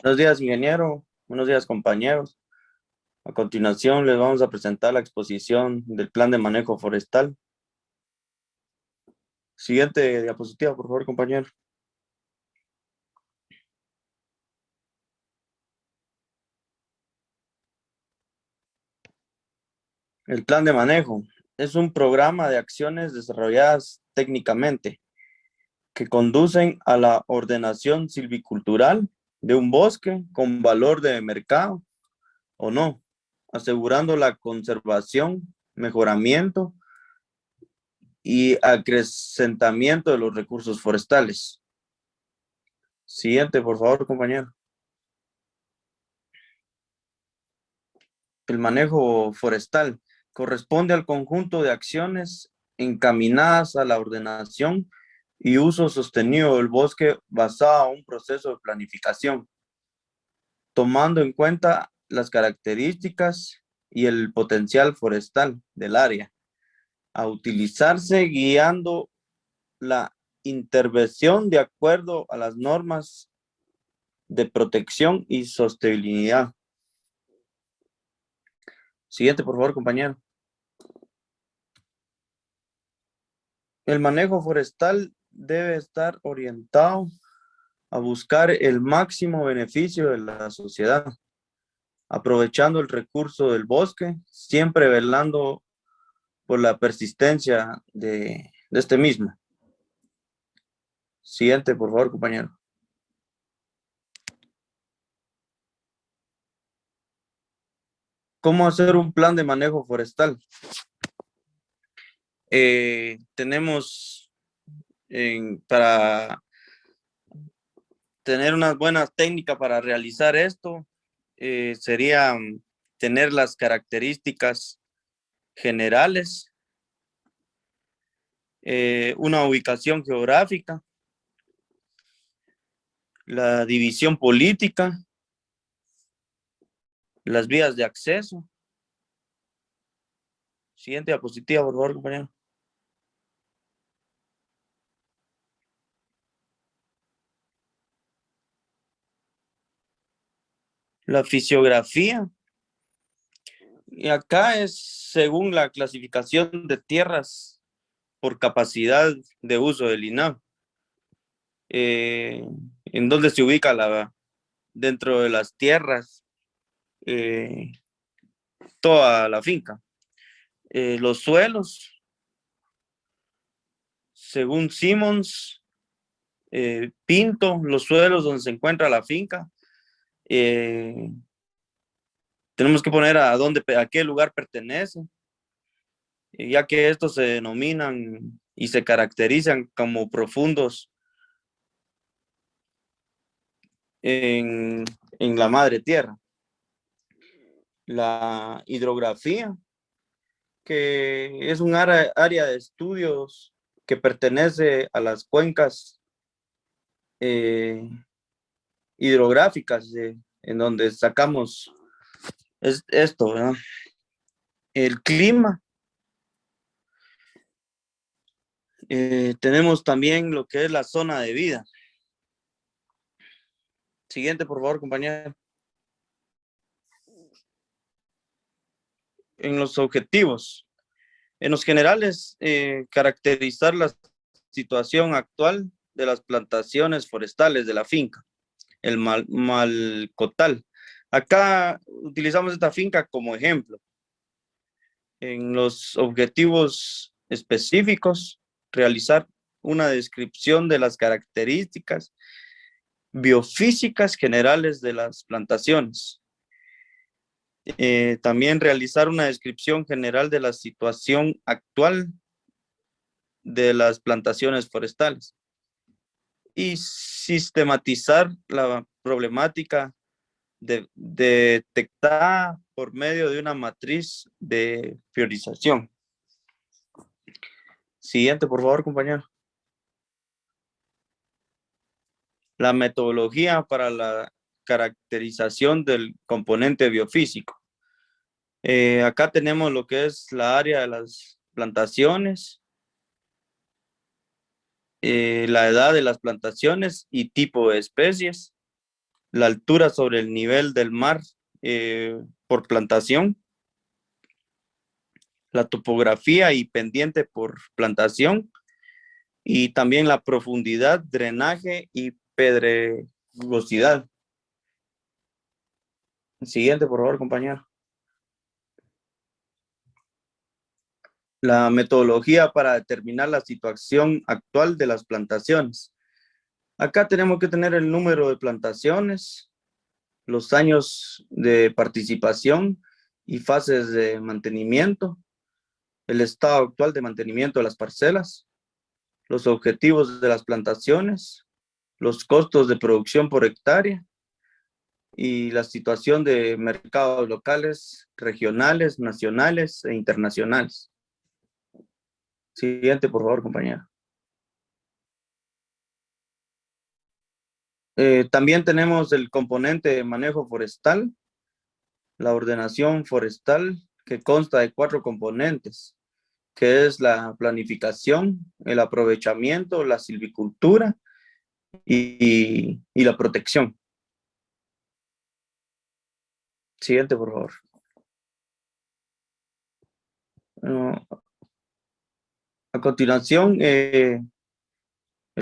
Buenos días, ingeniero. Buenos días, compañeros. A continuación, les vamos a presentar la exposición del Plan de Manejo Forestal. Siguiente diapositiva, por favor, compañero. El Plan de Manejo es un programa de acciones desarrolladas técnicamente que conducen a la ordenación silvicultural de un bosque con valor de mercado o no, asegurando la conservación, mejoramiento y acrecentamiento de los recursos forestales. Siguiente, por favor, compañero. El manejo forestal corresponde al conjunto de acciones encaminadas a la ordenación y uso sostenido del bosque basado en un proceso de planificación, tomando en cuenta las características y el potencial forestal del área, a utilizarse guiando la intervención de acuerdo a las normas de protección y sostenibilidad. Siguiente, por favor, compañero. El manejo forestal debe estar orientado a buscar el máximo beneficio de la sociedad, aprovechando el recurso del bosque, siempre velando por la persistencia de este mismo. Siguiente, por favor, compañero. ¿Cómo hacer un plan de manejo forestal? Tenemos para tener unas buenas técnicas para realizar esto, sería tener las características generales, una ubicación geográfica, la división política, las vías de acceso. Siguiente diapositiva, por favor, compañero. La fisiografía. Y acá es según la clasificación de tierras por capacidad de uso del INAH. En donde se ubica dentro de las tierras toda la finca. Los suelos, según Simmons, Pinto, los suelos donde se encuentra la finca. Tenemos que poner a qué lugar pertenece, ya que estos se denominan y se caracterizan como profundos en, en la madre tierra. La hidrografía, que es un área de estudios que pertenece a las cuencas hidrográficas en donde sacamos esto, ¿verdad? El clima. Tenemos también lo que es la zona de vida. Siguiente, por favor, compañero. En los objetivos. En los generales, caracterizar la situación actual de las plantaciones forestales de la finca, el malcotal. Acá utilizamos esta finca como ejemplo. En los objetivos específicos, realizar una descripción de las características biofísicas generales de las plantaciones. También realizar una descripción general de la situación actual de las plantaciones forestales y sistematizar la problemática detectada por medio de una matriz de priorización. Siguiente, por favor, compañero. La metodología para la caracterización del componente biofísico. Acá tenemos lo que es la área de las plantaciones, la edad de las plantaciones y tipo de especies. la altura sobre el nivel del mar por plantación, la topografía y pendiente por plantación, y también la profundidad, drenaje y pedregosidad. Siguiente, por favor, compañero. La metodología para determinar la situación actual de las plantaciones. Acá tenemos que tener el número de plantaciones, los años de participación y fases de mantenimiento, el estado actual de mantenimiento de las parcelas, los objetivos de las plantaciones, los costos de producción por hectárea y la situación de mercados locales, regionales, nacionales e internacionales. Siguiente, por favor, compañero. También tenemos el componente de manejo forestal, la ordenación forestal, que consta de 4 componentes, que es la planificación, el aprovechamiento, la silvicultura y la protección. Siguiente, por favor. A continuación, el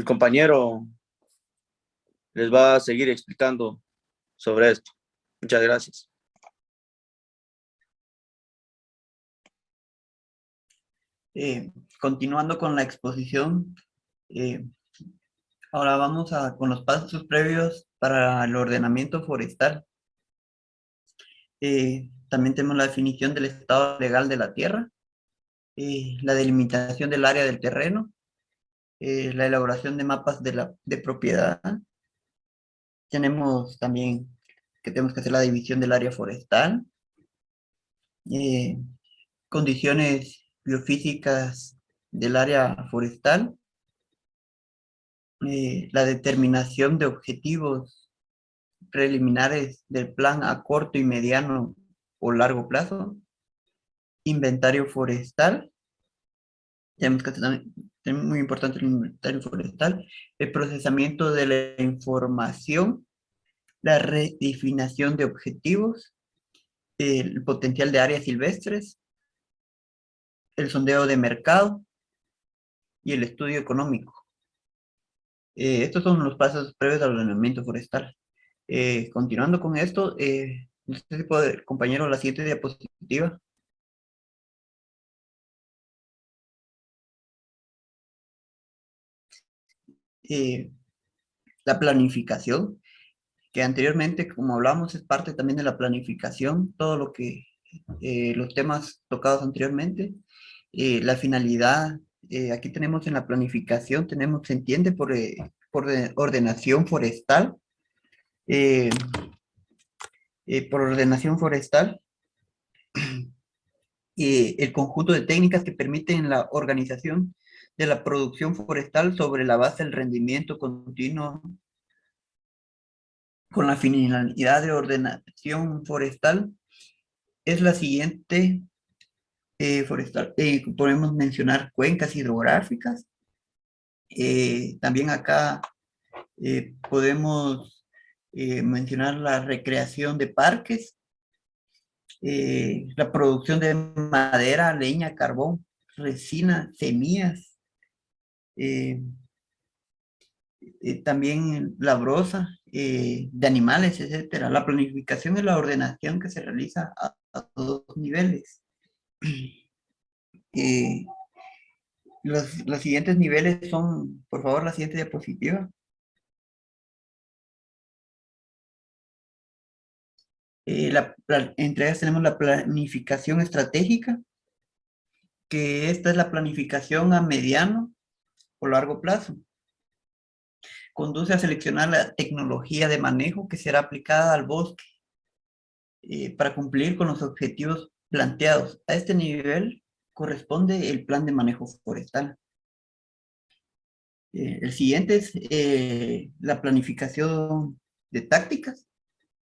compañero les va a seguir explicando sobre esto. Muchas gracias. Continuando con la exposición, ahora vamos con los pasos previos para el ordenamiento forestal. También tenemos la definición del estado legal de la tierra, la delimitación del área del terreno, la elaboración de mapas de propiedad. Tenemos también que tenemos que hacer la división del área forestal, condiciones biofísicas del área forestal, la determinación de objetivos preliminares del plan a corto y mediano o largo plazo, inventario forestal, tenemos que también, es muy importante el inventario forestal, el procesamiento de la información, la redefinición de objetivos, el potencial de áreas silvestres, el sondeo de mercado y el estudio económico. Estos son los pasos previos al ordenamiento forestal. Continuando con esto, no sé si puede, compañero, la siguiente diapositiva. La planificación, que anteriormente, como hablamos, es parte también de la planificación, todo lo que, los temas tocados anteriormente, la finalidad, aquí tenemos en la planificación, se entiende por ordenación forestal, eh, por ordenación forestal, el conjunto de técnicas que permiten la organización de la producción forestal sobre la base del rendimiento continuo con la finalidad de ordenación forestal es la siguiente forestal. Podemos mencionar cuencas hidrográficas. También acá podemos mencionar la recreación de parques, la producción de madera, leña, carbón, resina, semillas, también labrosa, de animales, etcétera. La planificación es la ordenación que se realiza a dos niveles. Los siguientes niveles son, por favor, la siguiente diapositiva. Entre ellas tenemos la planificación estratégica, que esta es la planificación a mediano o largo plazo. Conduce a seleccionar la tecnología de manejo que será aplicada al bosque para cumplir con los objetivos planteados. A este nivel corresponde el plan de manejo forestal. El siguiente es la planificación de tácticas.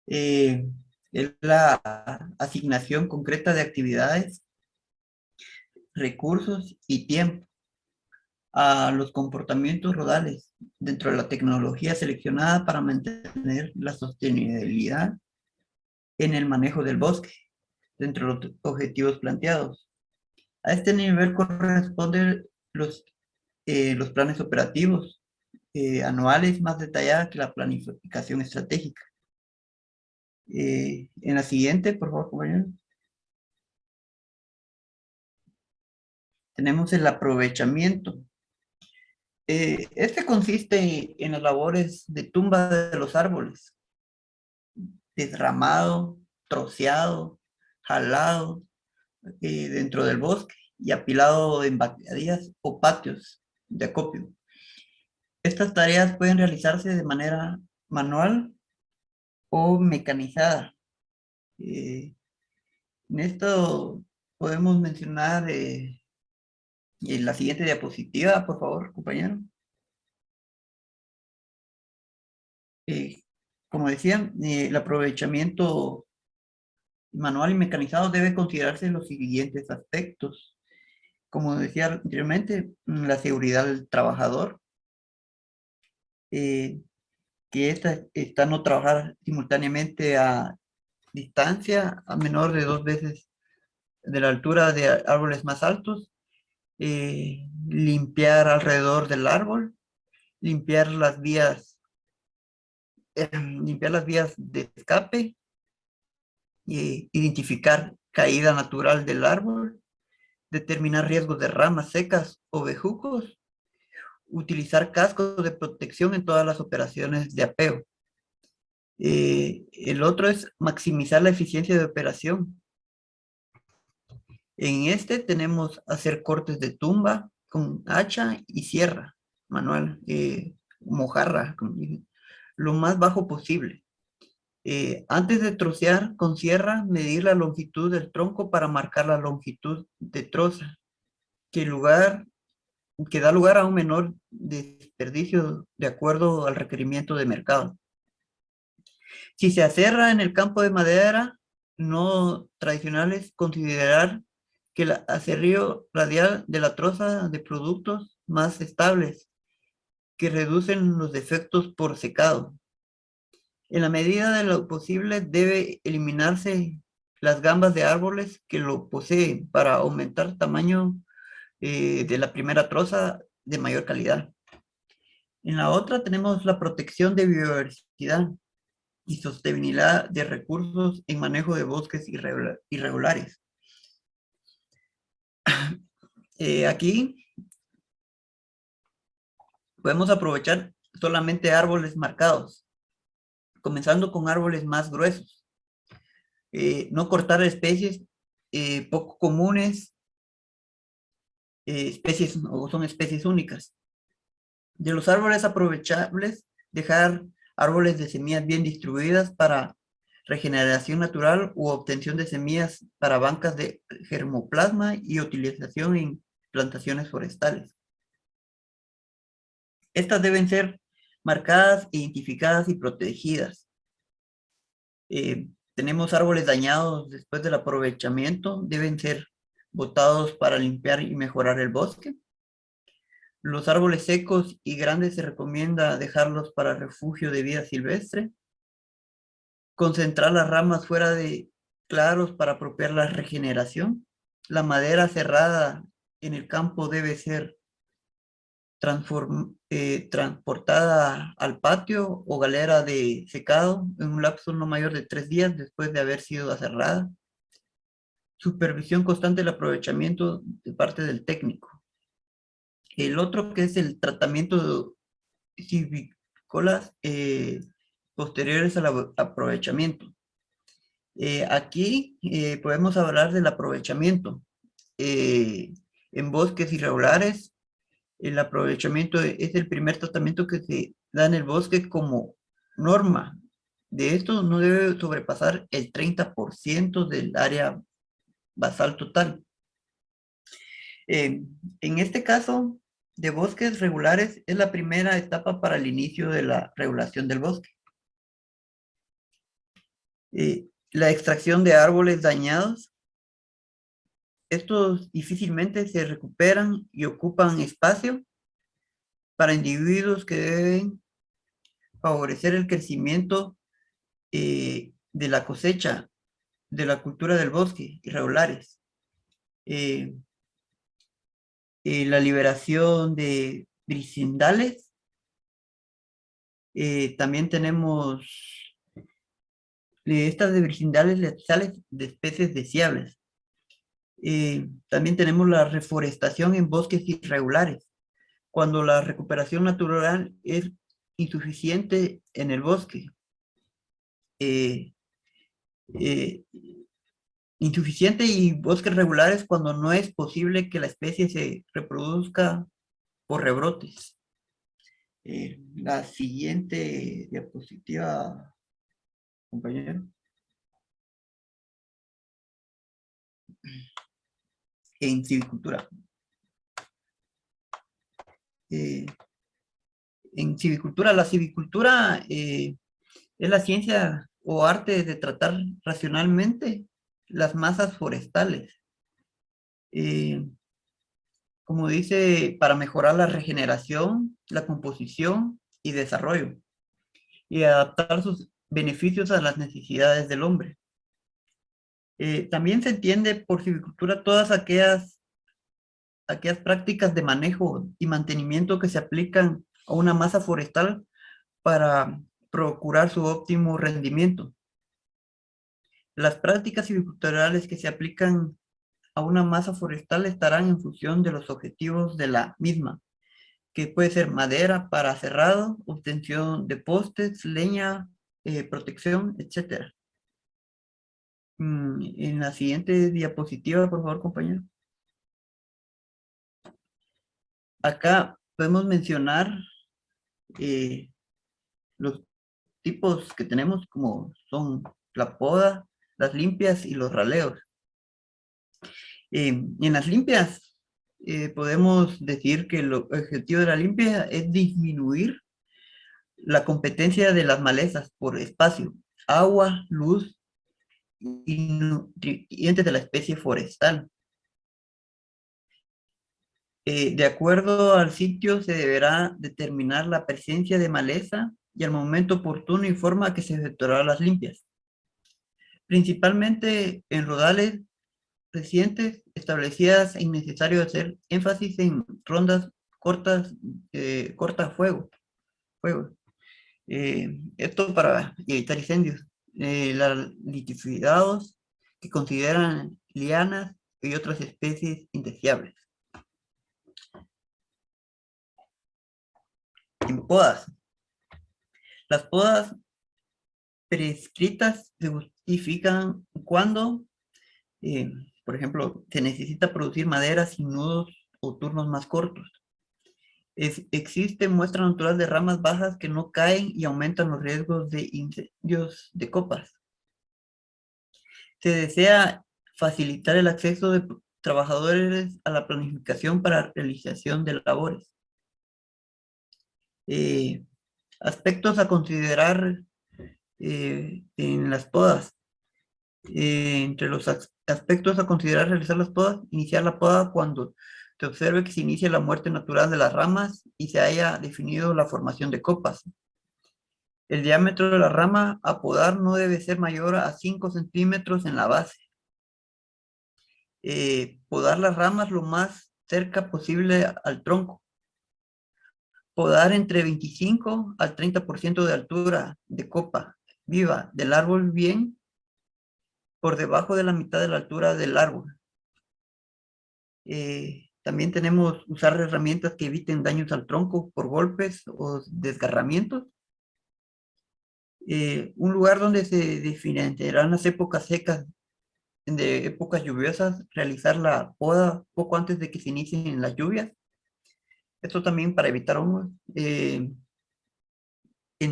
Es la asignación concreta de actividades, recursos y tiempo a los comportamientos rodales dentro de la tecnología seleccionada para mantener la sostenibilidad en el manejo del bosque dentro de los objetivos planteados. A este nivel corresponden los planes operativos anuales más detalladas que la planificación estratégica. En la siguiente, por favor, compañeros. Tenemos el aprovechamiento. Este consiste en las labores de tumba de los árboles, desramado, troceado, jalado dentro del bosque y apilado en baterías o patios de acopio. Estas tareas pueden realizarse de manera manual o mecanizada. En esto podemos mencionar en la siguiente diapositiva, por favor, compañero. Como decía, el aprovechamiento manual y mecanizado debe considerarse los siguientes aspectos. Como decía anteriormente, la seguridad del trabajador, que está no trabajar simultáneamente a distancia a menor de 2 veces de la altura de árboles más altos, limpiar alrededor del árbol, limpiar las vías de escape, identificar caída natural del árbol, determinar riesgos de ramas secas o bejucos, utilizar cascos de protección en todas las operaciones de apeo. El otro es maximizar la eficiencia de operación. En este tenemos hacer cortes de tumba con hacha y sierra manual, mojarra, lo más bajo posible. Antes de trocear con sierra, medir la longitud del tronco para marcar la longitud de troza, que da lugar a un menor desperdicio de acuerdo al requerimiento de mercado. Si se aserra en el campo de madera no tradicionales, considerar que el aserrío radial de la troza de productos más estables, que reducen los defectos por secado. En la medida de lo posible debe eliminarse las gambas de árboles que lo poseen para aumentar el tamaño de la primera troza de mayor calidad. En la otra tenemos la protección de biodiversidad y sostenibilidad de recursos en manejo de bosques irregulares. Aquí podemos aprovechar solamente árboles marcados, comenzando con árboles más gruesos. No cortar especies poco comunes, son especies únicas. De los árboles aprovechables, dejar árboles de semillas bien distribuidas para regeneración natural u obtención de semillas para bancas de germoplasma y utilización en plantaciones forestales. Estas deben ser marcadas, identificadas y protegidas. Tenemos árboles dañados después del aprovechamiento, deben ser botados para limpiar y mejorar el bosque. Los árboles secos y grandes se recomienda dejarlos para refugio de vida silvestre. Concentrar las ramas fuera de claros para apropiar la regeneración. La madera cerrada en el campo debe ser transportada al patio o galera de secado en un lapso no mayor de 3 días después de haber sido aserrada. Supervisión constante del aprovechamiento de parte del técnico. El otro que es el tratamiento de silvícolas posteriores al aprovechamiento. Aquí podemos hablar del aprovechamiento. En bosques irregulares, el aprovechamiento es el primer tratamiento que se da en el bosque como norma. De esto no debe sobrepasar el 30% del área basal total. En este caso de bosques regulares es la primera etapa para el inicio de la regulación del bosque. La extracción de árboles dañados. Estos difícilmente se recuperan y ocupan espacio para individuos que deben favorecer el crecimiento de la cosecha, de la cultura del bosque, irregulares. La liberación de bricindales. También tenemos estas de bricindales letales de especies deseables. También tenemos la reforestación en bosques irregulares, cuando la recuperación natural es insuficiente en el bosque. Eh, eh, Insuficiente y bosques regulares cuando no es posible que la especie se reproduzca por rebrotes. La siguiente diapositiva, compañero. En civicultura. En civicultura, la civicultura es la ciencia o arte de tratar racionalmente las masas forestales. Como dice, para mejorar la regeneración, la composición y desarrollo, y adaptar sus beneficios a las necesidades del hombre. También se entiende por civicultura todas aquellas prácticas de manejo y mantenimiento que se aplican a una masa forestal para procurar su óptimo rendimiento. Las prácticas civiculturales que se aplican a una masa forestal estarán en función de los objetivos de la misma, que puede ser madera para cerrado, obtención de postes, leña, protección, etc. En la siguiente diapositiva, por favor, compañero. Acá podemos mencionar los tipos que tenemos, como son la poda, las limpias y los raleos. En las limpias podemos decir que el objetivo de la limpia es disminuir la competencia de las malezas por espacio, agua, luz y nutrientes de la especie forestal. De acuerdo al sitio se deberá determinar la presencia de maleza y al momento oportuno y forma que se efectuarán las limpias. Principalmente en rodales recientes establecidas, es necesario hacer énfasis en rondas cortas, corta fuego. Esto para evitar incendios. Los litifidados que consideran lianas y otras especies indeseables. En podas. Las podas prescritas se justifican cuando, por ejemplo, se necesita producir madera sin nudos o turnos más cortos. Existe muestra natural de ramas bajas que no caen y aumentan los riesgos de incendios de copas. Se desea facilitar el acceso de trabajadores a la planificación para realización de labores. Aspectos a considerar en las podas. Entre los aspectos a considerar realizar las podas, iniciar la poda cuando se observe que se inicia la muerte natural de las ramas y se haya definido la formación de copas. El diámetro de la rama a podar no debe ser mayor a 5 centímetros en la base. Podar las ramas lo más cerca posible al tronco. Podar entre 25 al 30% de altura de copa viva del árbol bien por debajo de la mitad de la altura del árbol. También tenemos usar herramientas que eviten daños al tronco por golpes o desgarramientos. Un lugar donde se definirán las épocas secas de épocas lluviosas, realizar la poda poco antes de que se inicien las lluvias. Esto también para evitar hongos. En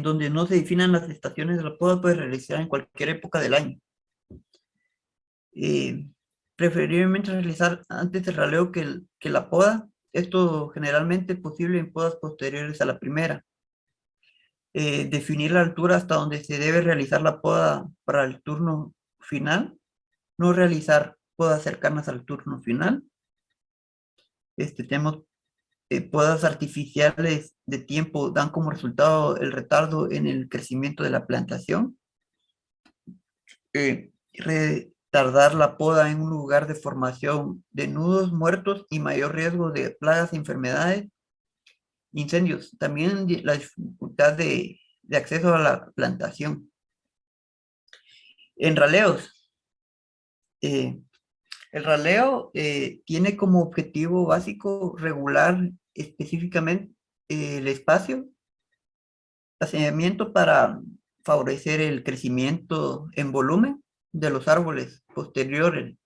donde no se definan las estaciones de la poda, puede realizar en cualquier época del año. Preferiblemente realizar antes el raleo que la poda. Esto generalmente es posible en podas posteriores a la primera. Definir la altura hasta donde se debe realizar la poda para el turno final. No realizar podas cercanas al turno final. Tenemos podas artificiales de tiempo dan como resultado el retardo en el crecimiento de la plantación. Retardar la poda en un lugar de formación de nudos muertos y mayor riesgo de plagas y enfermedades. Incendios, también la dificultad de acceso a la plantación. En raleos, el raleo tiene como objetivo básico regular específicamente el espacio, saneamiento para favorecer el crecimiento en volumen de los árboles posteriores.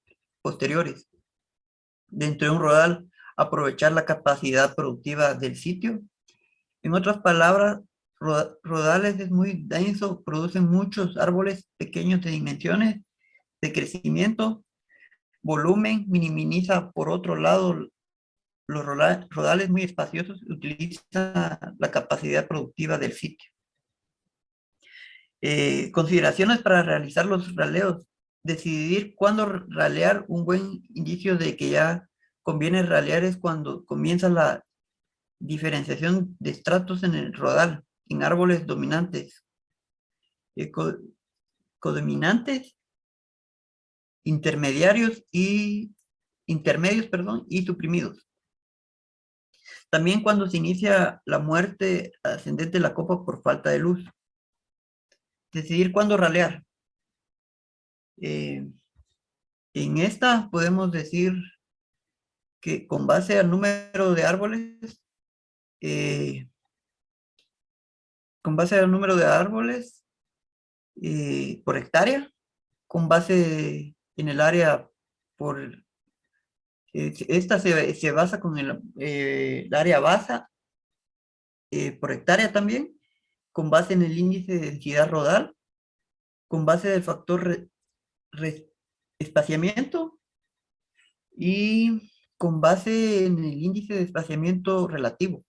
Dentro de un rodal, aprovechar la capacidad productiva del sitio. En otras palabras, rodales es muy denso, producen muchos árboles pequeños de dimensiones, de crecimiento, volumen, minimiza por otro lado los rodales muy espaciosos, utiliza la capacidad productiva del sitio. Consideraciones para realizar los raleos. Decidir cuándo ralear. Un buen indicio de que ya conviene ralear es cuando comienza la diferenciación de estratos en el rodal, en árboles dominantes, codominantes, intermedios, y suprimidos. También cuando se inicia la muerte ascendente de la copa por falta de luz. Decidir cuándo ralear. En esta podemos decir que con base al número de árboles, por hectárea, con base en el área por... esta se basa con el área basa por hectárea también, con base en el índice de densidad rodal, con base del factor espaciamiento y con base en el índice de espaciamiento relativo.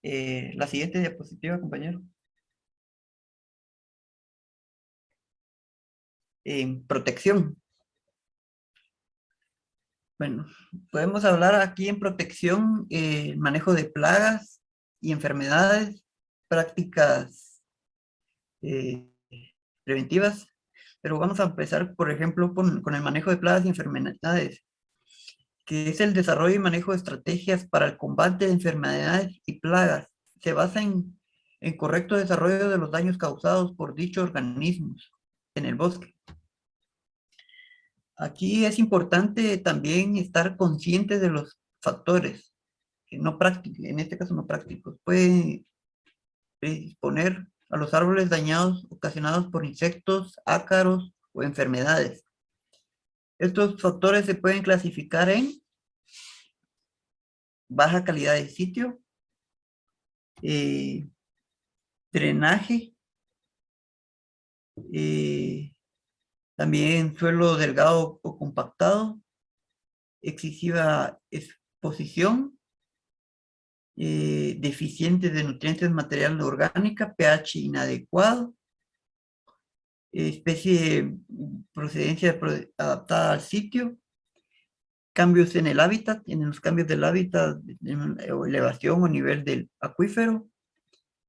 La siguiente diapositiva, compañero. Protección. Bueno, podemos hablar aquí en protección, manejo de plagas y enfermedades, prácticas preventivas, pero vamos a empezar, por ejemplo, con el manejo de plagas y enfermedades, que es el desarrollo y manejo de estrategias para el combate de enfermedades y plagas. Se basa en correcto desarrollo de los daños causados por dichos organismos en el bosque. Aquí es importante también estar consciente de los factores, que no prácticos, en este caso no prácticos, pueden predisponer a los árboles dañados ocasionados por insectos, ácaros o enfermedades. Estos factores se pueden clasificar en baja calidad de sitio, drenaje, también suelo delgado o compactado, excesiva exposición, deficiente de nutrientes material orgánica, pH inadecuado, especie procedencia adaptada al sitio, cambios en el hábitat, en los cambios del hábitat, elevación o nivel del acuífero,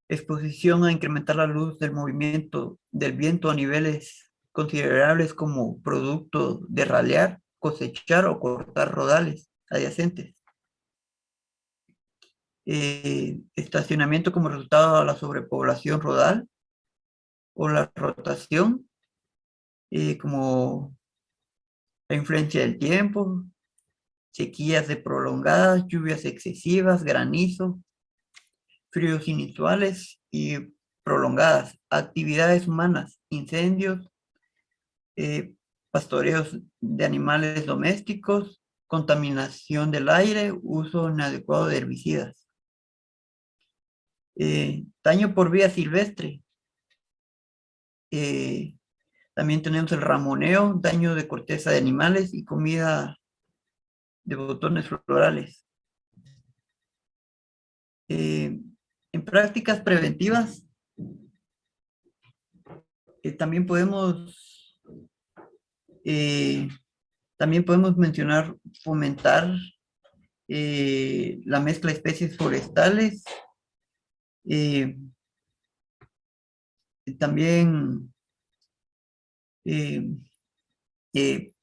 exposición a incrementar la luz del movimiento del viento a niveles considerables como producto de ralear, cosechar o cortar rodales adyacentes. Estacionamiento como resultado de la sobrepoblación rodal o la rotación, como la influencia del tiempo, sequías de prolongadas, lluvias excesivas, granizo, fríos inusuales y prolongadas, actividades humanas, incendios, pastoreos de animales domésticos, contaminación del aire, uso inadecuado de herbicidas. Daño por vía silvestre. También tenemos el ramoneo, daño de corteza de animales y comida de botones florales. En prácticas preventivas, también podemos mencionar fomentar la mezcla de especies forestales, eh, también eh, eh,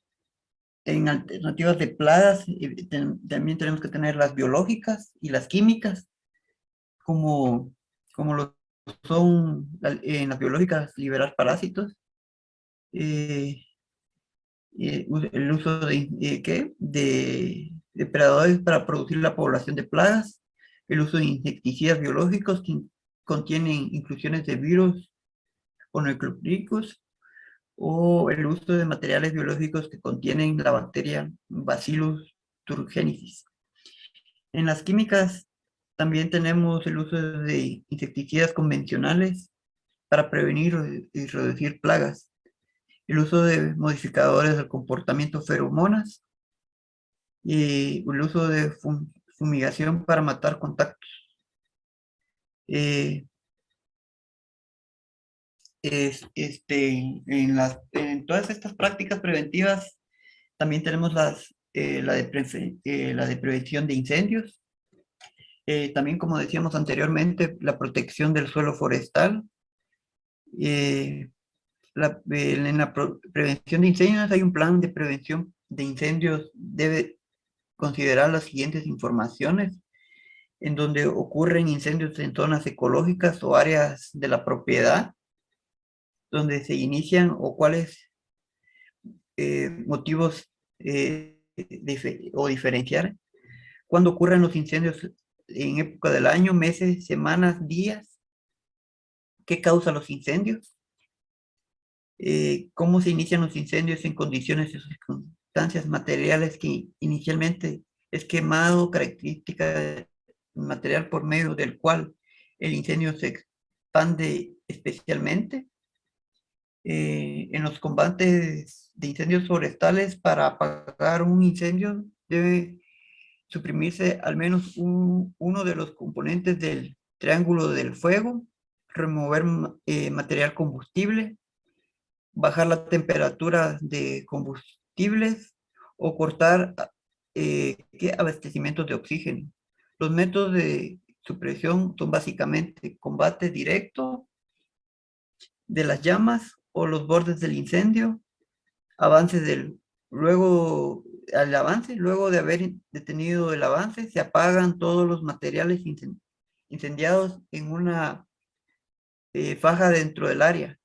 en alternativas de plagas, también tenemos que tener las biológicas y las químicas, como, como lo son en las biológicas liberar parásitos, eh, el uso de depredadores para producir la población de plagas, el uso de insecticidas biológicos que contienen inclusiones de virus o nucleotídicos, o el uso de materiales biológicos que contienen la bacteria Bacillus thuringiensis. En las químicas también tenemos el uso de insecticidas convencionales para prevenir y reducir plagas, el uso de modificadores del comportamiento feromonas y el uso de fumigación para matar contactos. Eh, en todas estas prácticas preventivas también tenemos la de prevención de incendios, también como decíamos anteriormente, la protección del suelo forestal. eh, en la prevención de incendios hay un plan de prevención de incendios, debe considerar las siguientes informaciones: en donde ocurren incendios en zonas ecológicas o áreas de la propiedad, donde se inician o cuáles motivos o diferenciar cuándo ocurren los incendios en época del año, meses, semanas, días, qué causa los incendios, cómo se inician los incendios en condiciones y circunstancias materiales que inicialmente es quemado, característica del material por medio del cual el incendio se expande especialmente. En los combates de incendios forestales, para apagar un incendio debe suprimirse al menos uno de los componentes del triángulo del fuego, remover material combustible, bajar la temperatura de combustibles o cortar abastecimientos de oxígeno. Los métodos de supresión son básicamente combate directo de las llamas o los bordes del incendio, avance luego de haber detenido el avance, se apagan todos los materiales incendiados en una faja dentro del área.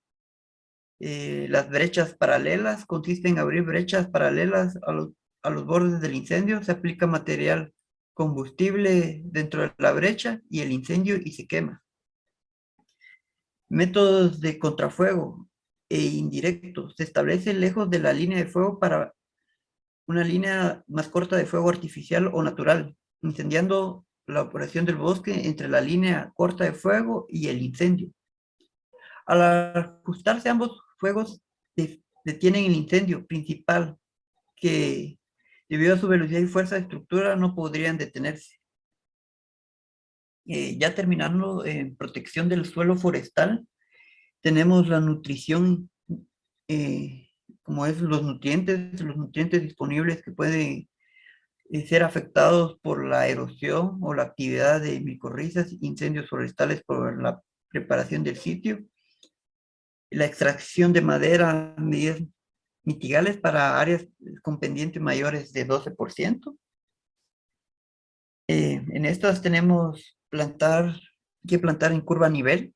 Las brechas paralelas consisten en abrir brechas paralelas a los bordes del incendio, se aplica material combustible dentro de la brecha y el incendio y se quema. Métodos de contrafuego e indirectos. Se establece lejos de la línea de fuego para una línea más corta de fuego artificial o natural, incendiando la operación del bosque entre la línea corta de fuego y el incendio. Al ajustarse ambos fuegos, detienen el incendio principal, que debido a su velocidad y fuerza de estructura no podrían detenerse. Ya terminando en protección del suelo forestal, tenemos la nutrición, como es los nutrientes disponibles que pueden ser afectados por la erosión o la actividad de micorrizas, incendios forestales por la preparación del sitio, la extracción de madera, medidas mitigables para áreas con pendientes mayores de 12%. En estas tenemos que plantar en curva a nivel,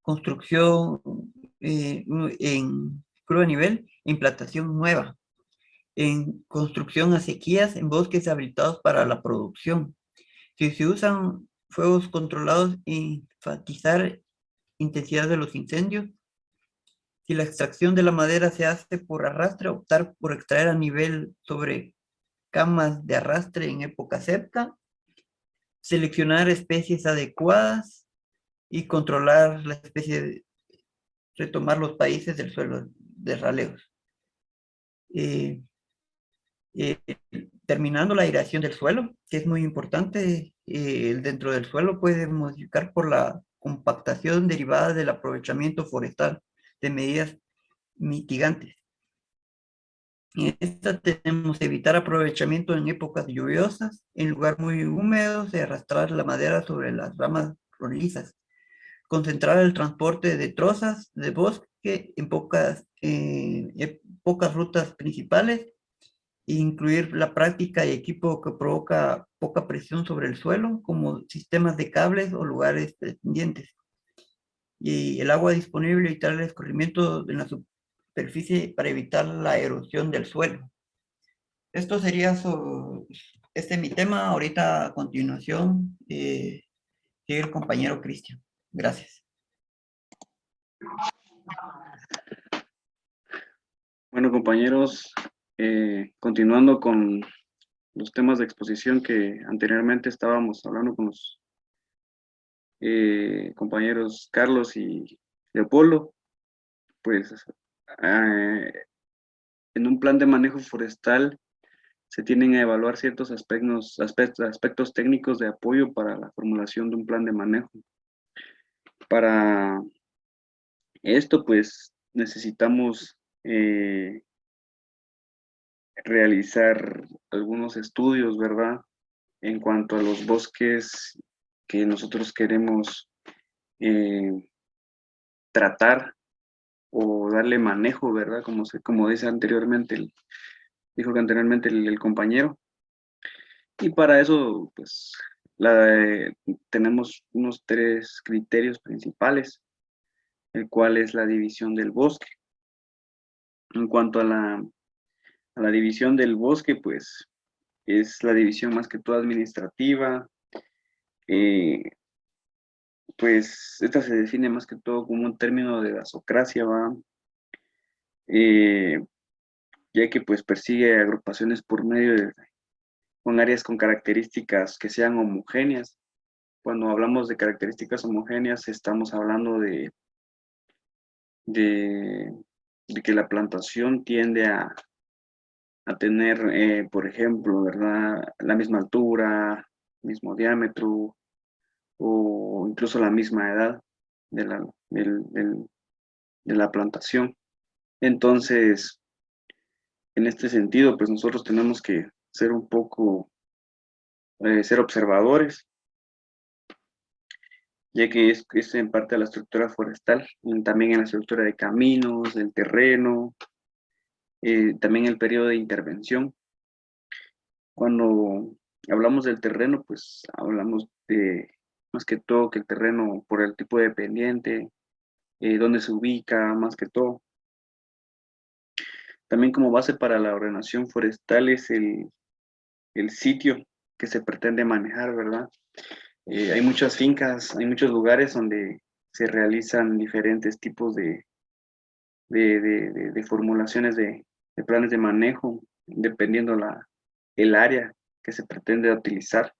construcción en curva a nivel, implantación nueva, en construcción a sequías, en bosques habilitados para la producción. Si se usan fuegos controlados, enfatizar intensidad de los incendios. Si la extracción de la madera se hace por arrastre, optar por extraer a nivel sobre camas de arrastre en época seca. Seleccionar especies adecuadas y controlar la especie, retomar los países del suelo de raleos. Eh, eh, Terminando la aireación del suelo, que es muy importante, dentro del suelo puede modificar por la compactación derivada del aprovechamiento forestal de medidas mitigantes. En esta tenemos evitar aprovechamiento en épocas lluviosas, en lugares muy húmedos, de arrastrar la madera sobre las ramas rolizas, concentrar el transporte de trozas de bosque en pocas rutas principales, e incluir la práctica y equipo que provoca poca presión sobre el suelo, como sistemas de cables o lugares pendientes. Y el agua disponible, evitar el escurrimiento en la superficie para evitar la erosión del suelo. Esto sería este es mi tema. Ahorita a continuación sigue el compañero Cristian. Gracias. Bueno, compañeros, continuando con los temas de exposición que anteriormente estábamos hablando con los compañeros Carlos y Leopoldo, pues en un plan de manejo forestal se tienen a evaluar ciertos aspectos técnicos de apoyo para la formulación de un plan de manejo. Para esto, pues, necesitamos realizar algunos estudios, ¿verdad? En cuanto a los bosques que nosotros queremos eh, tratar o darle manejo, ¿verdad? Como dice anteriormente, dijo que anteriormente el compañero. Y para eso, pues, tenemos unos 3 criterios principales, el cual es la división del bosque. En cuanto a la división del bosque, pues, es la división más que todo administrativa. eh, pues, esta se define más que todo como un término de gasocracia, ¿va? Eh, ya que, pues, persigue agrupaciones por medio con áreas con características que sean homogéneas. Cuando hablamos de características homogéneas, estamos hablando de, de que la plantación tiende a tener, por ejemplo, ¿verdad? La misma altura, mismo diámetro o incluso la misma edad de de la plantación. Entonces, en este sentido, pues nosotros tenemos que ser un poco, ser observadores, ya que es en parte de la estructura forestal, también en la estructura de caminos, del terreno, también el periodo de intervención. Cuando hablamos del terreno, pues hablamos de más que todo que el terreno por el tipo de pendiente, dónde se ubica, más que todo. También como base para la ordenación forestal es el sitio que se pretende manejar, ¿verdad? Hay muchas fincas, hay muchos lugares donde se realizan diferentes tipos de formulaciones de planes de manejo, dependiendo el área que se pretende utilizar.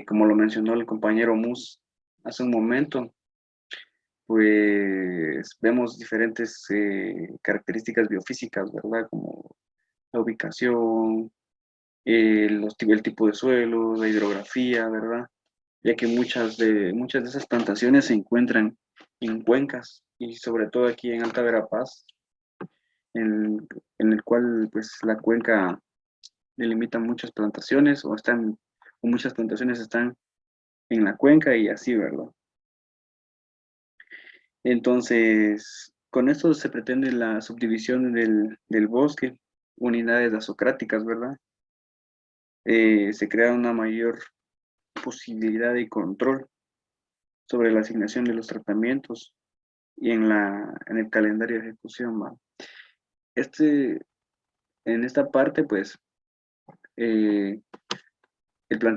Como lo mencionó el compañero Mus hace un momento, pues vemos diferentes características biofísicas, ¿verdad? Como la ubicación, el tipo de suelo, la hidrografía, ¿verdad? Ya que muchas de esas plantaciones se encuentran en cuencas y sobre todo aquí en Alta Verapaz, en el cual pues la cuenca delimita muchas plantaciones o muchas plantaciones están en la cuenca y así, ¿verdad? Entonces, con esto se pretende la subdivisión del bosque, unidades dasocráticas, ¿verdad? Se crea una mayor posibilidad de control sobre la asignación de los tratamientos y en el calendario de ejecución, ¿va? Este, en esta parte, pues, eh, el plan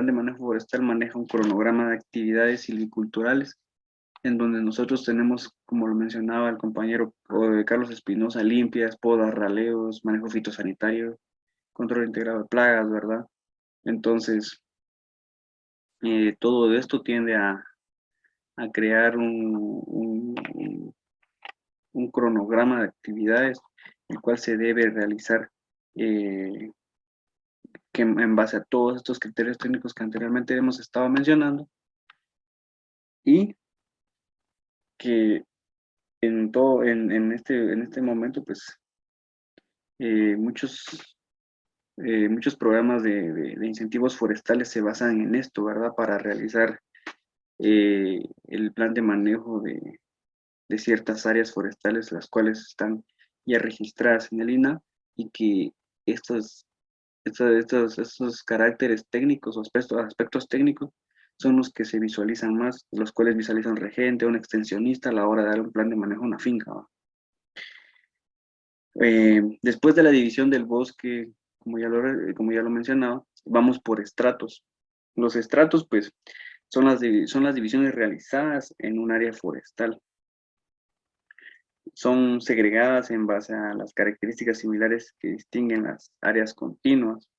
de manejo forestal maneja un cronograma de actividades silviculturales en donde nosotros tenemos, como lo mencionaba el compañero Carlos Espinosa, limpias, podas, raleos, manejo fitosanitario, control integrado de plagas, ¿verdad? Entonces, todo esto tiende a crear un cronograma de actividades, el cual se debe realizar eh, que en base a todos estos criterios técnicos que anteriormente hemos estado mencionando y que en este momento, pues, Muchos muchos programas de incentivos forestales se basan en esto, ¿verdad? Para realizar el plan de manejo de ciertas áreas forestales, las cuales están ya registradas en el INAH y que estos caracteres técnicos o aspectos técnicos son los que se visualizan más, los cuales visualiza un regente, un extensionista a la hora de dar un plan de manejo a una finca, ¿va? Después de la división del bosque, como ya lo mencionaba, vamos por estratos. Los estratos, pues, son las divisiones realizadas en un área forestal. Son segregadas en base a las características similares que distinguen las áreas continuas.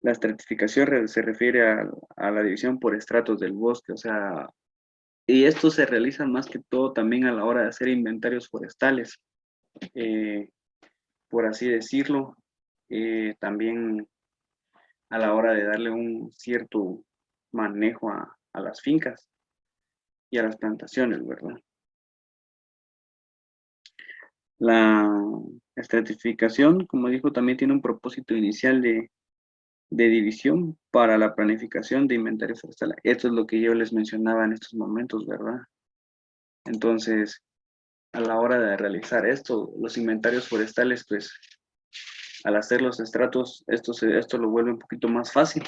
La estratificación se refiere a la división por estratos del bosque, o sea, y esto se realiza más que todo también a la hora de hacer inventarios forestales. Por así decirlo, también a la hora de darle un cierto manejo a las fincas y a las plantaciones, ¿verdad? La estratificación, como dijo, también tiene un propósito inicial de división para la planificación de inventario forestal. Esto es lo que yo les mencionaba en estos momentos, ¿verdad? Entonces, a la hora de realizar esto, los inventarios forestales, pues, al hacer los estratos, esto lo vuelve un poquito más fácil.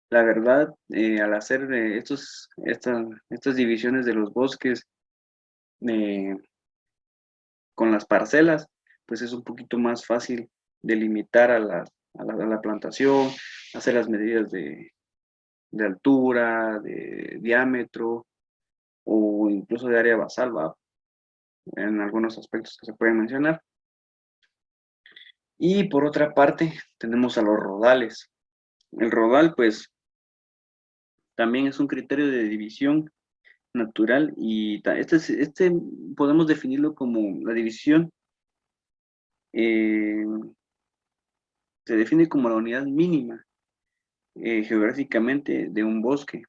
La verdad, al hacer estas divisiones de los bosques con las parcelas, pues es un poquito más fácil delimitar a la plantación, hacer las medidas de altura, de diámetro o incluso de área basal, ¿va? En algunos aspectos que se pueden mencionar. Y por otra parte, tenemos a los rodales. El rodal, pues, también es un criterio de división natural y este podemos definirlo como la división, se define como la unidad mínima geográficamente de un bosque,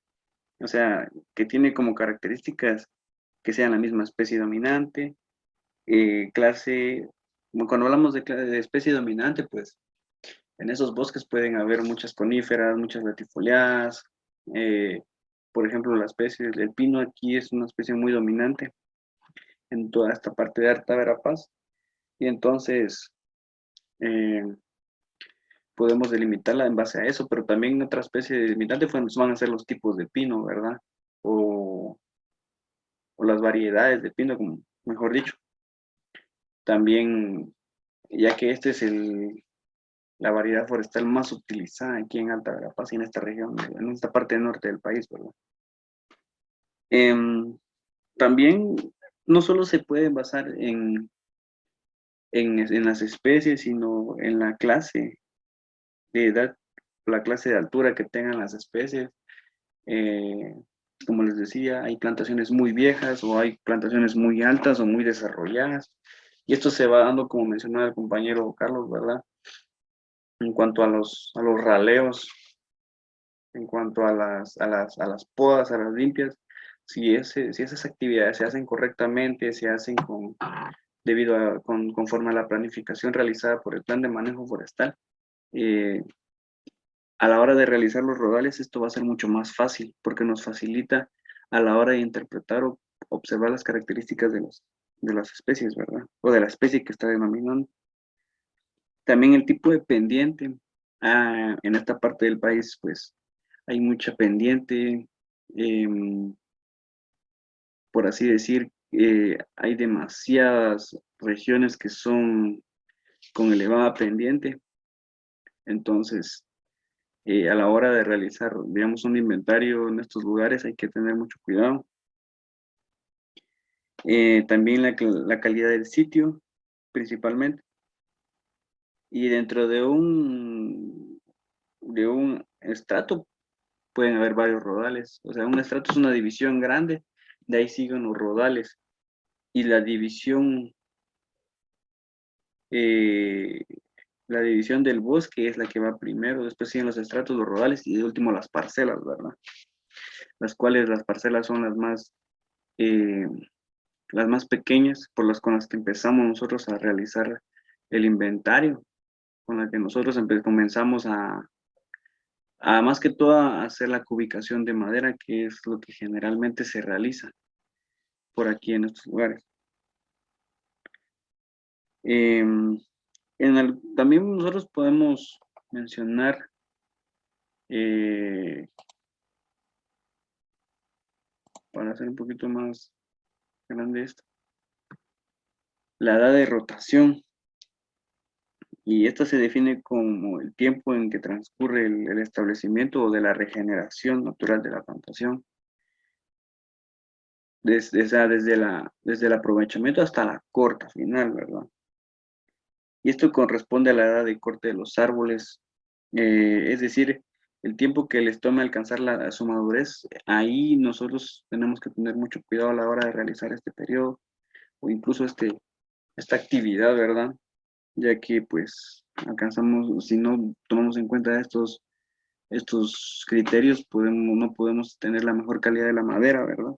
o sea, que tiene como características que sean la misma especie dominante, cuando hablamos de especie dominante, pues en esos bosques pueden haber muchas coníferas, muchas latifoliadas, por ejemplo, la especie del pino aquí es una especie muy dominante en toda esta parte de Alta Verapaz, y entonces eh, podemos delimitarla en base a eso, pero también otra especie de delimitante van a ser los tipos de pino, ¿verdad? O las variedades de pino, como mejor dicho. También, ya que este es la variedad forestal más utilizada aquí en Alta Verapaz y en esta región, en esta parte norte del país, ¿verdad? También no solo se puede basar en las especies, sino en la clase de edad, la clase de altura que tengan las especies. Como les decía, hay plantaciones muy viejas o hay plantaciones muy altas o muy desarrolladas. Y esto se va dando, como mencionaba el compañero Carlos, ¿verdad? En cuanto a los raleos, en cuanto a las podas, a las limpias, si esas actividades se hacen correctamente, se hacen conforme a la planificación realizada por el plan de manejo forestal, a la hora de realizar los rodales esto va a ser mucho más fácil porque nos facilita a la hora de interpretar o observar las características de las especies, ¿verdad? O de la especie que está denominando. También el tipo de pendiente. En esta parte del país, pues, hay mucha pendiente. Por así decir, hay demasiadas regiones que son con elevada pendiente. Entonces, a la hora de realizar, digamos, un inventario en estos lugares hay que tener mucho cuidado. También la calidad del sitio, principalmente. Y dentro de un estrato pueden haber varios rodales. O sea, un estrato es una división grande, de ahí siguen los rodales. Y eh, la división del bosque es la que va primero, después siguen los estratos, los rodales y de último las parcelas, ¿verdad? Las parcelas son las más las más pequeñas, con las que empezamos nosotros a realizar el inventario, con las que nosotros comenzamos a más que todo a hacer la cubicación de madera, que es lo que generalmente se realiza por aquí en estos lugares. También nosotros podemos mencionar para hacer un poquito más grande esto, la edad de rotación, y esta se define como el tiempo en que transcurre el establecimiento o de la regeneración natural de la plantación, desde el aprovechamiento hasta la corta final, ¿verdad? Y esto corresponde a la edad de corte de los árboles, es decir, el tiempo que les tome alcanzar su madurez. Ahí nosotros tenemos que tener mucho cuidado a la hora de realizar este periodo o incluso esta actividad, ¿verdad? Ya que pues si no tomamos en cuenta estos criterios, no podemos tener la mejor calidad de la madera, ¿verdad?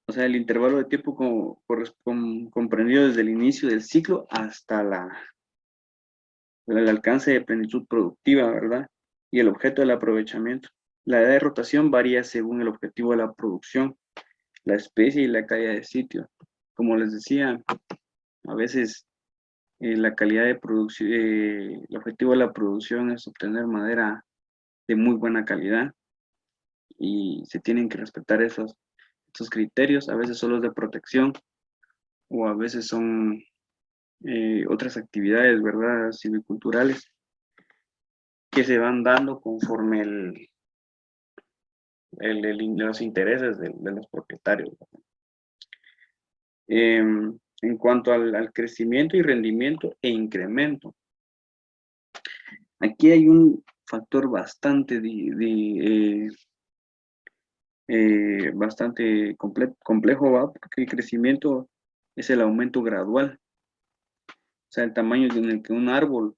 O sea, el intervalo de tiempo comprendido desde el inicio del ciclo hasta el alcance de plenitud productiva, ¿verdad? Y el objeto del aprovechamiento. La edad de rotación varía según el objetivo de la producción, la especie y la calidad de sitio. Como les decía, a veces la calidad de producción, el objetivo de la producción es obtener madera de muy buena calidad y se tienen que respetar estos criterios. A veces solo es de protección o a veces son otras actividades, ¿verdad? Silviculturales que se van dando conforme los intereses de los propietarios. En cuanto al crecimiento y rendimiento e incremento, aquí hay un factor bastante complejo, ¿va? Porque el crecimiento es el aumento gradual, o sea, el tamaño en el que un árbol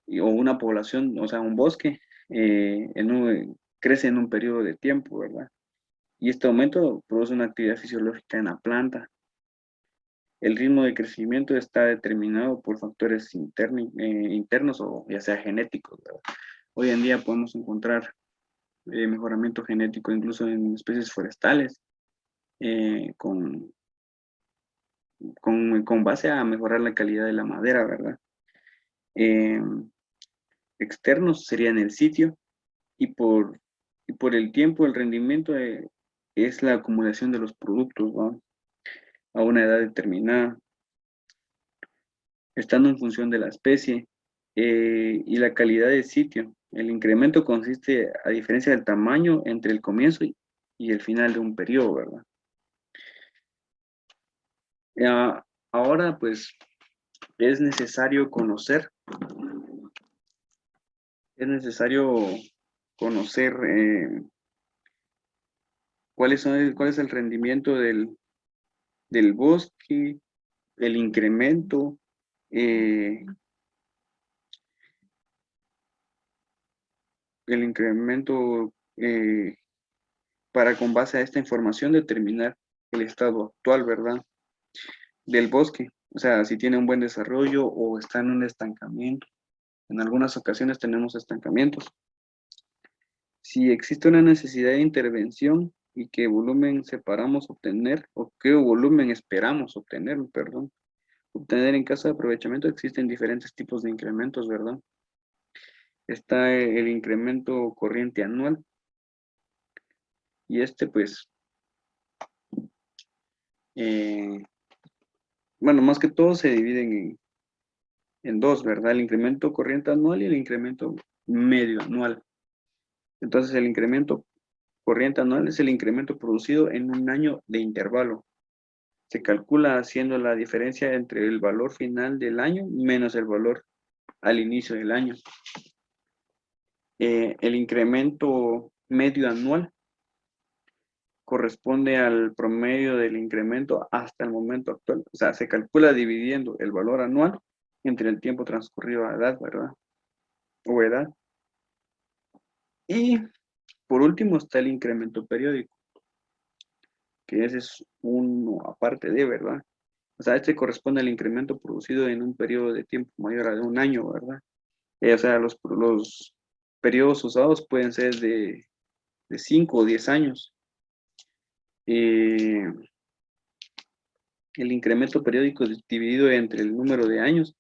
o una población, o sea, un bosque, crece en un periodo de tiempo, ¿verdad? Y este aumento produce una actividad fisiológica en la planta. El ritmo de crecimiento está determinado por factores internos o ya sea genéticos, ¿verdad? Hoy en día podemos encontrar mejoramiento genético incluso en especies forestales, con base a mejorar la calidad de la madera, ¿verdad? Externos serían el sitio y por el tiempo, el rendimiento es la acumulación de los productos, ¿no? A una edad determinada, estando en función de la especie y la calidad del sitio. El incremento consiste, a diferencia del tamaño, entre el comienzo y el final de un periodo, ¿verdad? Ahora, pues, es necesario conocer cuál es el rendimiento del bosque, el incremento, eh, para con base a esta información determinar el estado actual, ¿verdad? Del bosque, o sea, si tiene un buen desarrollo o está en un estancamiento. En algunas ocasiones tenemos estancamientos. Si existe una necesidad de intervención y qué volumen separamos obtener, o qué volumen esperamos obtener, perdón. Obtener en caso de aprovechamiento existen diferentes tipos de incrementos, ¿verdad? Está el incremento corriente anual y pues, bueno, más que todo se dividen en dos, ¿verdad? El incremento corriente anual y el incremento medio anual. Entonces, el incremento corriente anual es el incremento producido en un año de intervalo. Se calcula haciendo la diferencia entre el valor final del año menos el valor al inicio del año. El incremento medio anual corresponde al promedio del incremento hasta el momento actual. O sea, se calcula dividiendo el valor anual entre el tiempo transcurrido a edad, ¿verdad? O edad. Y por último está el incremento periódico. que ese es uno aparte de, ¿verdad? O sea, este corresponde al incremento producido en un periodo de tiempo mayor a un año, ¿verdad? O sea, los periodos usados pueden ser de 5 o 10 años. Eh, el incremento periódico dividido entre el número de años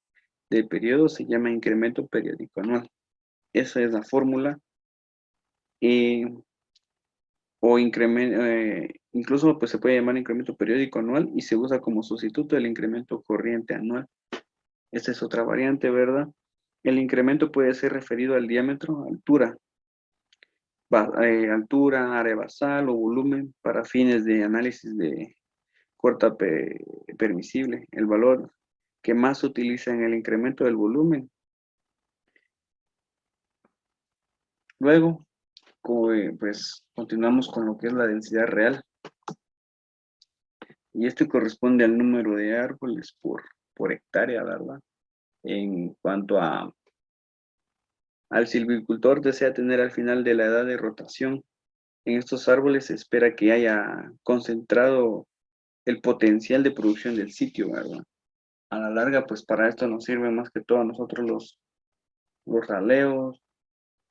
de periodo se llama incremento periódico anual. Esa es la fórmula. O incremento, incluso pues, se puede llamar incremento periódico anual y se usa como sustituto del incremento corriente anual. Esta es otra variante, ¿verdad? El incremento puede ser referido al diámetro, altura, altura, área basal o volumen para fines de análisis de corta permisible. El valor que más se utiliza en el incremento del volumen. Luego, pues continuamos con lo que es la densidad real. Y esto corresponde al número de árboles por hectárea, ¿verdad? En cuanto al silvicultor desea tener al final de la edad de rotación, en estos árboles se espera que haya concentrado el potencial de producción del sitio, ¿verdad? A la larga, pues para esto nos sirven más que todo a nosotros los raleos,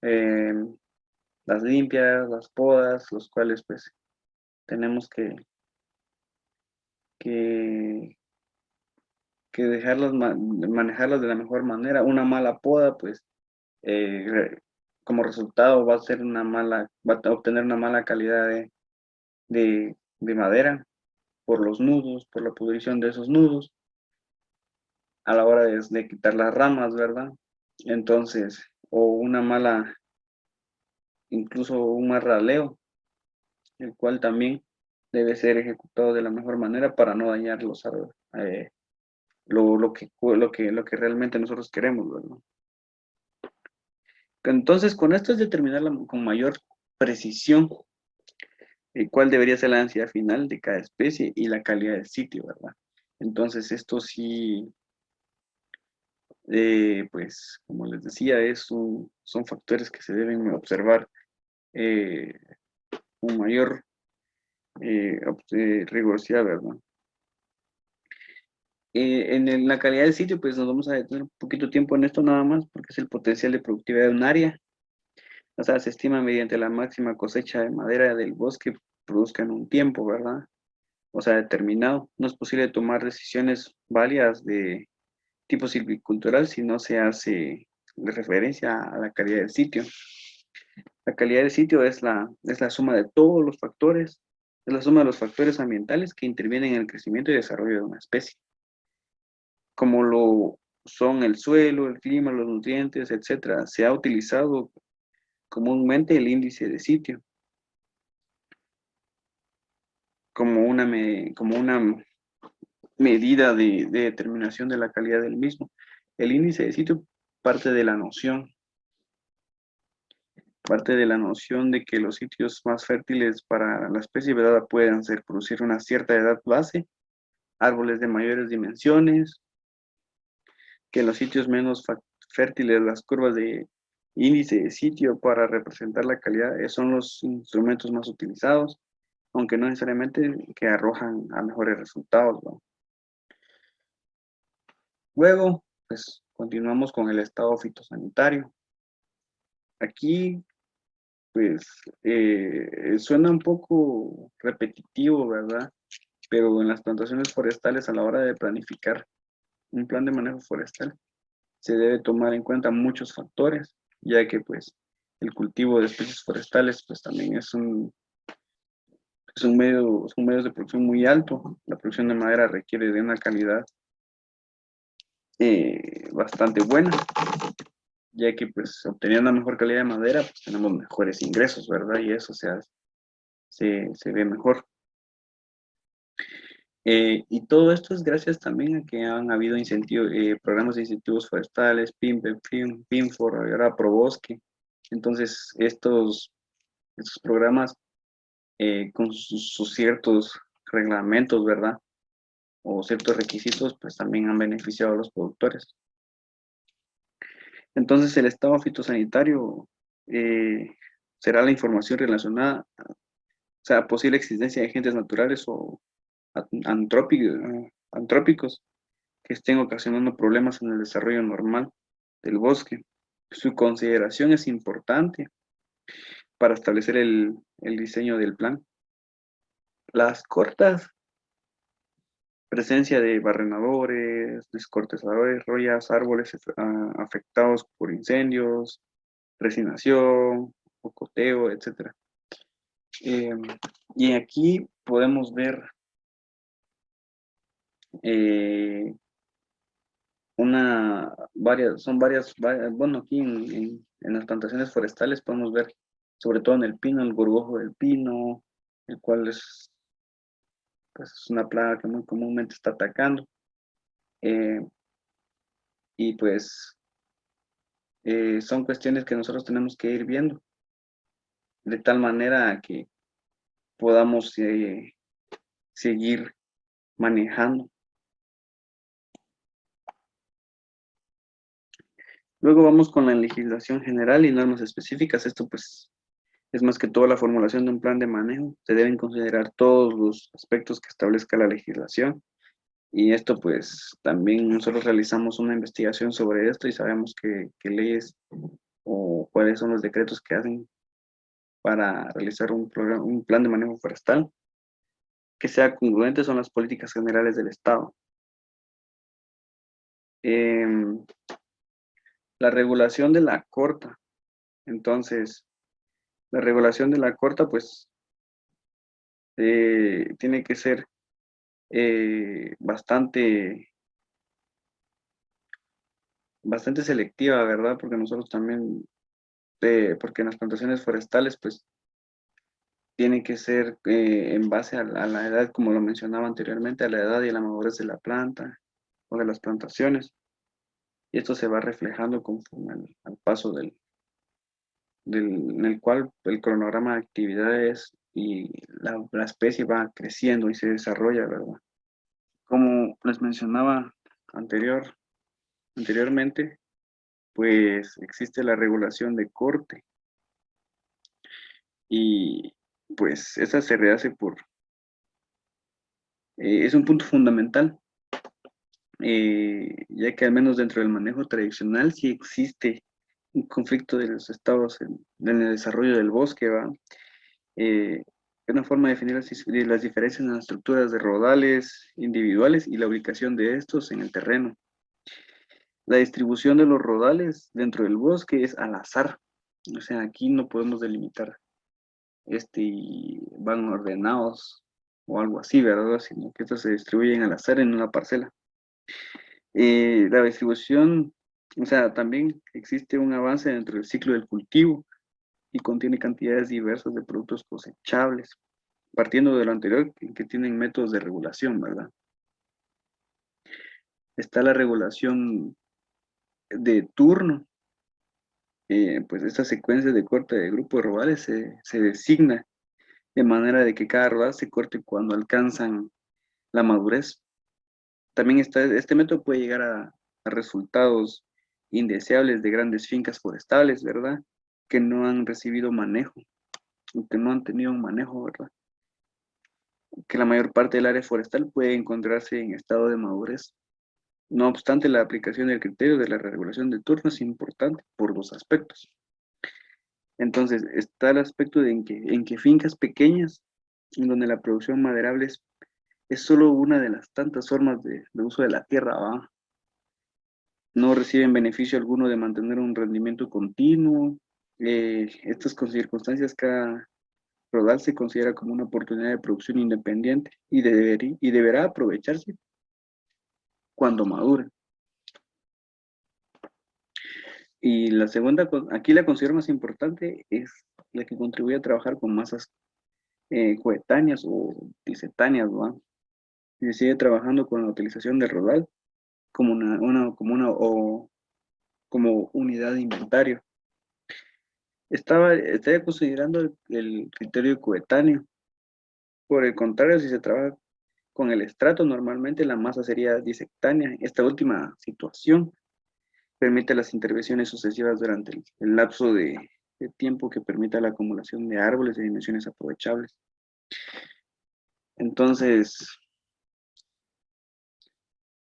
eh, las limpias, las podas, los cuales pues tenemos que, que dejarlas, manejarlas de la mejor manera. Una mala poda, pues como resultado va a obtener una mala calidad de madera por los nudos, por la pudrición de esos nudos, a la hora de quitar las ramas, ¿verdad? Entonces, o incluso un mal raleo, el cual también debe ser ejecutado de la mejor manera para no dañar los árboles, lo que realmente nosotros queremos, ¿verdad? Entonces, con esto es determinar con mayor precisión cuál debería ser la densidad final de cada especie y la calidad del sitio, ¿verdad? Entonces, esto sí, pues, como les decía, son factores que se deben observar eh, con mayor rigurosidad, ¿verdad? En la calidad del sitio, pues nos vamos a detener un poquito tiempo en esto nada más, porque es el potencial de productividad de un área. O sea, se estima mediante la máxima cosecha de madera del bosque produzca en un tiempo, ¿verdad? O sea, determinado. No es posible tomar decisiones válidas de tipo silvicultural si no se hace referencia a la calidad del sitio. La calidad del sitio es la suma de todos los factores, es la suma de los factores ambientales que intervienen en el crecimiento y desarrollo de una especie, como lo son el suelo, el clima, los nutrientes, etc. Se ha utilizado comúnmente el índice de sitio como una medida de determinación de la calidad del mismo. El índice de sitio parte de la noción de que los sitios más fértiles para la especie vedada puedan ser producir una cierta edad base, árboles de mayores dimensiones, que los sitios menos fértiles, las curvas de índice de sitio para representar la calidad son los instrumentos más utilizados, aunque no necesariamente que arrojan a mejores resultados, ¿no? Luego, pues continuamos con el estado fitosanitario. Aquí, pues, suena un poco repetitivo, ¿verdad? Pero en las plantaciones forestales, a la hora de planificar un plan de manejo forestal, se debe tomar en cuenta muchos factores, ya que, pues, el cultivo de especies forestales, pues, también son medios de producción muy alto. La producción de madera requiere de una calidad bastante buena, ya que pues obteniendo una mejor calidad de madera, pues tenemos mejores ingresos, ¿verdad? Y eso se ve mejor. Y todo esto es gracias también a que han habido programas de incentivos forestales, PINFOR, ahora ProBosque. Entonces, estos programas con sus ciertos reglamentos, ¿verdad? O ciertos requisitos, pues también han beneficiado a los productores. Entonces, el estado fitosanitario será la información relacionada sea, posible existencia de agentes naturales o antrópicos que estén ocasionando problemas en el desarrollo normal del bosque. Su consideración es importante para establecer el diseño del plan. Las cortas presencia de barrenadores, descortezadores, rollas, árboles afectados por incendios, resinación, cocoteo, etc. Y aquí podemos ver eh, bueno, aquí en las plantaciones forestales podemos ver, sobre todo en el pino, el gorgojo del pino, el cual pues, es una plaga que muy comúnmente está atacando. Y pues son cuestiones que nosotros tenemos que ir viendo, de tal manera que podamos seguir manejando. Luego vamos con la legislación general y normas específicas. Esto pues es más que todo la formulación de un plan de manejo. Se deben considerar todos los aspectos que establezca la legislación. Y esto pues también nosotros realizamos una investigación sobre esto y sabemos qué leyes o cuáles son los decretos que hacen para realizar un plan de manejo forestal que sea congruente son las políticas generales del Estado. La regulación de la corta. Entonces, la regulación de la corta, pues, tiene que ser bastante selectiva, ¿verdad? Porque nosotros también, porque en las plantaciones forestales, pues, tiene que ser en base a la edad, como lo mencionaba anteriormente, a la edad y a la madurez de la planta o de las plantaciones. Y esto se va reflejando conforme al paso en el cual el cronograma de actividades y la especie va creciendo y se desarrolla, ¿verdad? Como les mencionaba anteriormente, pues existe la regulación de corte y pues esa se rehace es un punto fundamental, ya que al menos dentro del manejo tradicional sí existe un conflicto de los estados en el desarrollo del bosque, ¿va? Una forma de definir las diferencias en las estructuras de rodales individuales y la ubicación de estos en el terreno. La distribución de los rodales dentro del bosque es al azar. O sea, aquí no podemos delimitar y van ordenados o algo así, ¿verdad? Sino que estos se distribuyen al azar en una parcela. La distribución, o sea, también existe un avance dentro del ciclo del cultivo y contiene cantidades diversas de productos cosechables, partiendo de lo anterior, que tienen métodos de regulación, ¿verdad? Está la regulación de turno, pues esta secuencia de corte de grupos de rodales se designa de manera de que cada rodal se corte cuando alcanzan la madurez. También este método puede llegar a resultados indeseables de grandes fincas forestales, ¿verdad? Que no han recibido manejo, que no han tenido un manejo, ¿verdad? Que la mayor parte del área forestal puede encontrarse en estado de madurez. No obstante, la aplicación del criterio de la regulación de turno es importante por dos aspectos. Entonces, está el aspecto de en que fincas pequeñas, en donde la producción maderable es solo una de las tantas formas de uso de la tierra, ¿va? No reciben beneficio alguno de mantener un rendimiento continuo. Estas circunstancias, cada rodal se considera como una oportunidad de producción independiente y deberá aprovecharse cuando madure. Y la segunda, aquí la considero más importante, es la que contribuye a trabajar con masas coetáneas o disetáneas, ¿no? Y sigue trabajando con la utilización del rodal como como unidad de inventario. Estaría considerando el criterio coetáneo. Por el contrario, si se trabaja con el estrato, normalmente la masa sería disectánea. Esta última situación permite las intervenciones sucesivas durante el lapso de tiempo que permita la acumulación de árboles de dimensiones aprovechables. Entonces,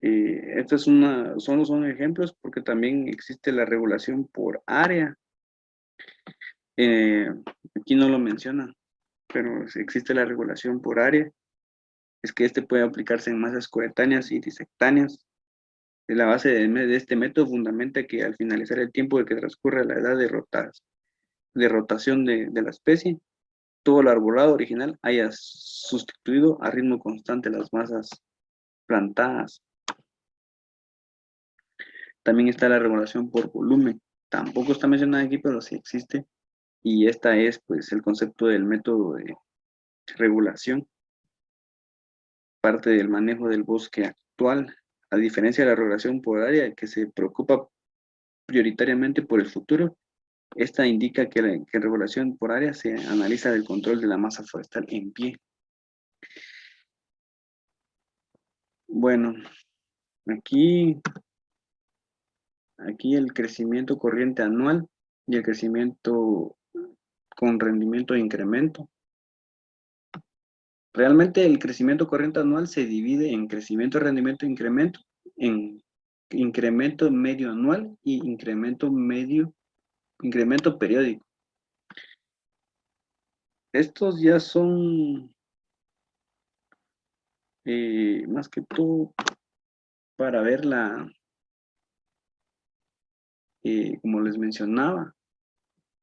estos son ejemplos porque también existe la regulación por área. Eh, Aquí no lo mencionan, pero sí existe la regulación por área. Es que este puede aplicarse en masas coetáneas y disectáneas. La base de este método fundamenta que al finalizar el tiempo de que transcurre la edad de rotación de la especie, todo el arbolado original haya sustituido a ritmo constante las masas plantadas. También está la regulación por volumen. Tampoco está mencionada aquí, pero sí existe. Y esta es, pues, el concepto del método de regulación, parte del manejo del bosque actual, a diferencia de la regulación por área, que se preocupa prioritariamente por el futuro. Esta indica que en regulación por área se analiza el control de la masa forestal en pie. Bueno, aquí el crecimiento corriente anual y el crecimiento con rendimiento de incremento. Realmente el crecimiento corriente anual se divide en crecimiento, rendimiento e incremento, en incremento medio anual y incremento periódico. Estos ya son más que todo para ver como les mencionaba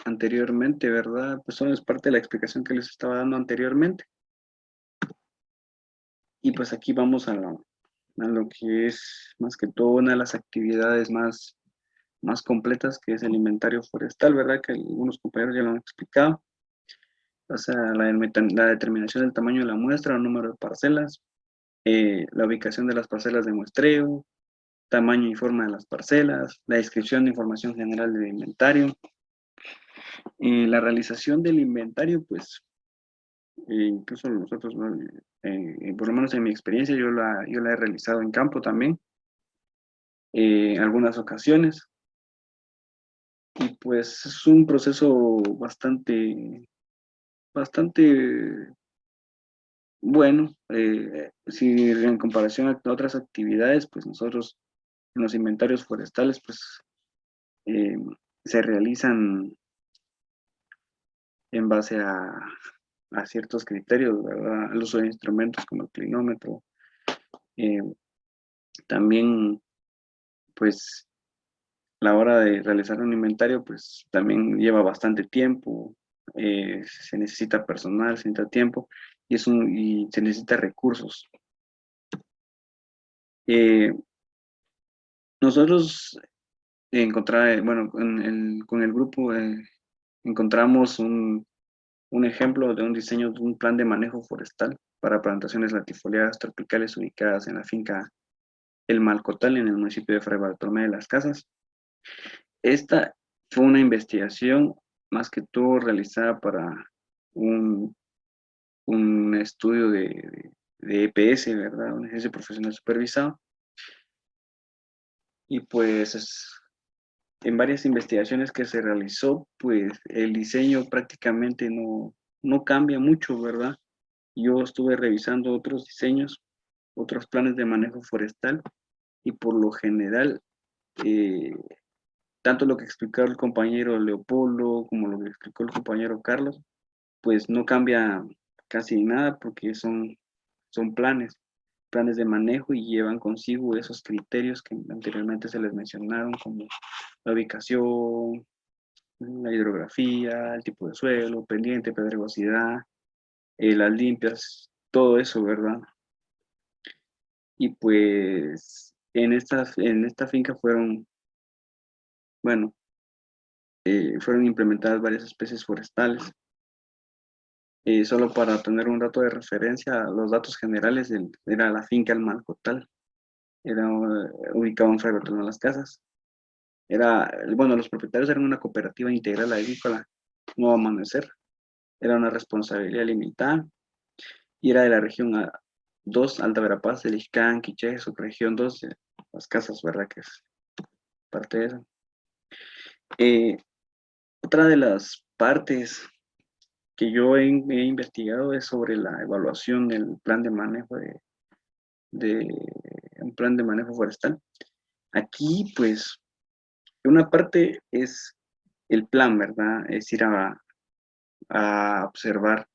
anteriormente, ¿verdad? Pues eso es parte de la explicación que les estaba dando anteriormente. Y pues aquí vamos a lo que es más que todo una de las actividades más completas, que es el inventario forestal, ¿verdad? Que algunos compañeros ya lo han explicado. O sea, la determinación del tamaño de la muestra, el número de parcelas, la ubicación de las parcelas de muestreo, tamaño y forma de las parcelas, la descripción de información general del inventario. La realización del inventario, pues, incluso nosotros, ¿no? Por lo menos en mi experiencia, yo la he realizado en campo también, algunas ocasiones. Y pues es un proceso bastante bueno. Si en comparación a otras actividades, pues nosotros en los inventarios forestales, pues eh, se realizan en base a ciertos criterios, ¿verdad? El uso de instrumentos como el clinómetro. Eh, También, pues, la hora de realizar un inventario, pues, también lleva bastante tiempo. Se necesita personal, se necesita tiempo y se necesita recursos. Eh, Nosotros bueno, con el grupo encontramos un ejemplo de un diseño de un plan de manejo forestal para plantaciones latifoliadas tropicales ubicadas en la finca El Malcotal, en el municipio de Fray Bartolomé de las Casas. Esta fue una investigación más que todo realizada para un, un estudio de EPS, ¿verdad? Un ejercicio profesional supervisado. Y pues en varias investigaciones que se realizó, pues el diseño prácticamente no cambia mucho, ¿verdad? Yo estuve revisando otros diseños, otros planes de manejo forestal, y por lo general, eh, tanto lo que explicó el compañero Leopoldo como lo que explicó el compañero Carlos, pues no cambia casi nada porque son planes de manejo, y llevan consigo esos criterios que anteriormente se les mencionaron, como la ubicación, la hidrografía, el tipo de suelo, pendiente, pedregosidad, las limpias, todo eso, ¿verdad? Y pues en esta finca bueno, fueron implementadas varias especies forestales. Solo para tener un dato de referencia, los datos generales era la finca El Malcotal, era ubicado en Fray Bartolomé de las Casas. Bueno, los propietarios eran una cooperativa integral agrícola, Nuevo Amanecer, era una responsabilidad limitada, y era de la región 2, Alta Verapaz, del Ixcán, Quiché, subregión 2 de las Casas, ¿verdad? Que es parte de eso. Otra de las partes que yo he investigado es sobre la evaluación del plan de manejo de un plan de manejo forestal. Aquí, pues, una parte es el plan, ¿verdad? Es ir a observar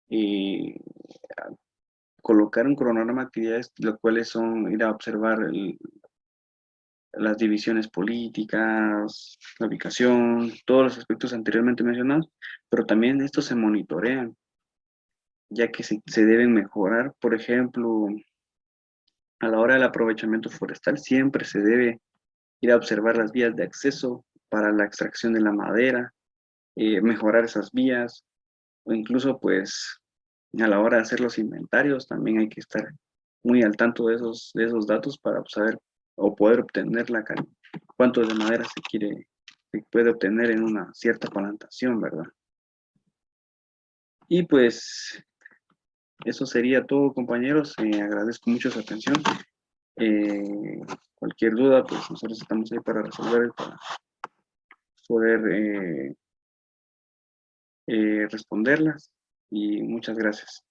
y colocar un cronograma de actividades, lo cuales son ir a observar las divisiones políticas, la ubicación, todos los aspectos anteriormente mencionados, pero también estos se monitorean, ya que se deben mejorar. Por ejemplo, a la hora del aprovechamiento forestal siempre se debe ir a observar las vías de acceso para la extracción de la madera, mejorar esas vías, o incluso pues a la hora de hacer los inventarios también hay que estar muy al tanto de esos datos para saber o poder obtener cuánto de madera se puede obtener en una cierta plantación, ¿verdad? Y pues eso sería todo, compañeros. Agradezco mucho su atención. Cualquier duda, pues nosotros estamos ahí para resolver, para poder responderlas. Y muchas gracias.